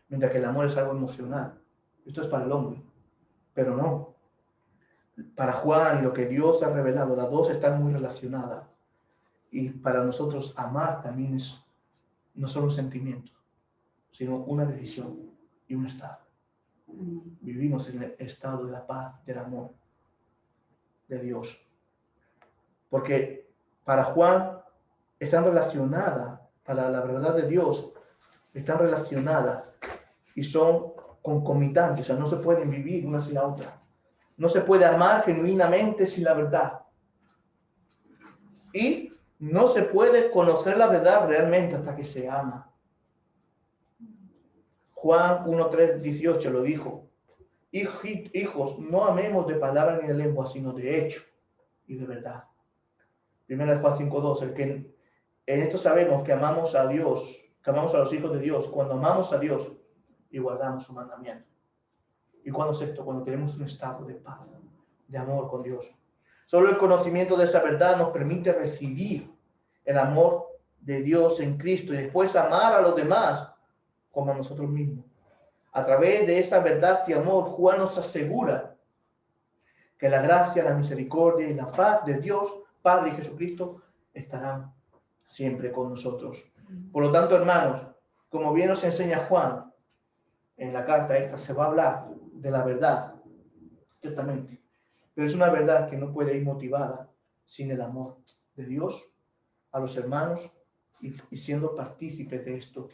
mientras que el amor es algo emocional. Esto es para el hombre, pero no. Para Juan y lo que Dios ha revelado, las dos están muy relacionadas. Y para nosotros amar también es no solo un sentimiento, sino una decisión y un estado. Vivimos en el estado de la paz, del amor de Dios. Porque para Juan están relacionadas, para la verdad de Dios, están relacionadas y son concomitantes, o sea, no se pueden vivir una sin la otra. No se puede amar genuinamente sin la verdad. Y no se puede conocer la verdad realmente hasta que se ama. Juan 1:3-18 lo dijo. Hijos, no amemos de palabra ni de lengua, sino de hecho y de verdad. Primera de Juan 5:2, el que en esto sabemos que amamos a Dios, que amamos a los hijos de Dios, cuando amamos a Dios y guardamos su mandamiento. ¿Y cuándo es esto? Cuando tenemos un estado de paz, de amor con Dios. Solo el conocimiento de esa verdad nos permite recibir el amor de Dios en Cristo y después amar a los demás como a nosotros mismos. A través de esa verdad y amor, Juan nos asegura que la gracia, la misericordia y la paz de Dios, Padre y Jesucristo, estarán siempre con nosotros. Por lo tanto, hermanos, como bien nos enseña Juan, en la carta esta se va a hablar de la verdad, ciertamente, pero es una verdad que no puede ir motivada sin el amor de Dios a los hermanos y siendo partícipes de esto,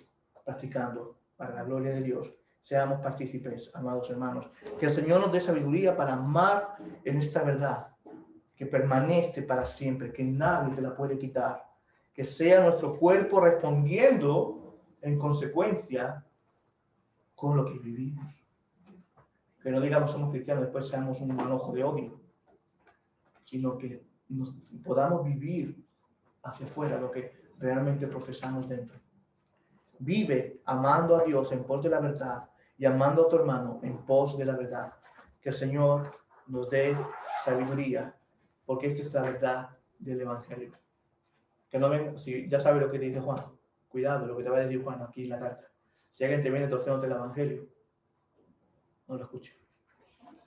practicando para la gloria de Dios. Seamos partícipes, amados hermanos. Que el Señor nos dé sabiduría para amar en esta verdad, que permanece para siempre, que nadie te la puede quitar. Que sea nuestro cuerpo respondiendo en consecuencia con lo que vivimos. Que no digamos somos cristianos, después seamos un manojo de odio, sino que podamos vivir hacia afuera lo que realmente profesamos dentro. Vive amando a Dios en pos de la verdad y amando a tu hermano en pos de la verdad. Que el Señor nos dé sabiduría, porque esta es la verdad del Evangelio. Que no ven, si ya sabes lo que te dice Juan, cuidado lo que te va a decir Juan aquí en la carta. Si alguien te viene torciéndote el Evangelio, no lo escuches.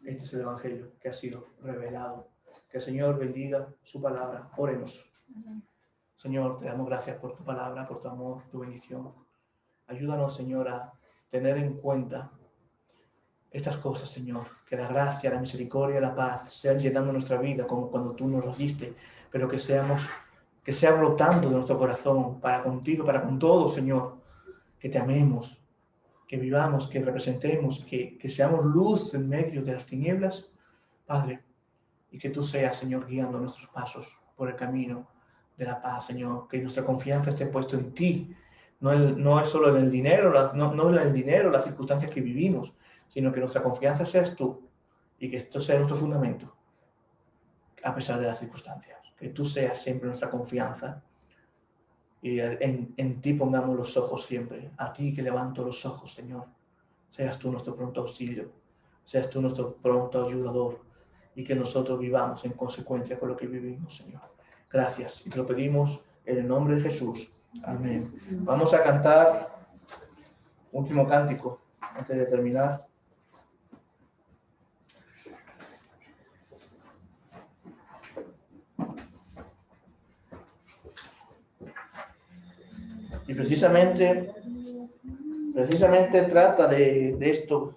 Este es el Evangelio que ha sido revelado. Que el Señor bendiga su palabra. Oremos. Señor, te damos gracias por tu palabra, por tu amor, tu bendición. Ayúdanos, Señor, a tener en cuenta estas cosas, Señor, que la gracia, la misericordia, la paz sean llenando nuestra vida como cuando tú nos las diste, pero que sea brotando de nuestro corazón para contigo, para con todos, Señor, que te amemos, que vivamos, que representemos, que seamos luz en medio de las tinieblas, Padre, y que tú seas, Señor, guiando nuestros pasos por el camino de la paz, Señor, que nuestra confianza esté puesta en ti, no es solo en el dinero, no en el dinero, las circunstancias que vivimos, sino que nuestra confianza seas tú y que esto sea nuestro fundamento, a pesar de las circunstancias, que tú seas siempre nuestra confianza y en ti pongamos los ojos siempre, a ti que levanto los ojos, Señor, seas tú nuestro pronto auxilio, seas tú nuestro pronto ayudador y que nosotros vivamos en consecuencia con lo que vivimos, Señor. Gracias y te lo pedimos en el nombre de Jesús. Amén. Vamos a cantar último cántico antes de terminar. Y precisamente trata de esto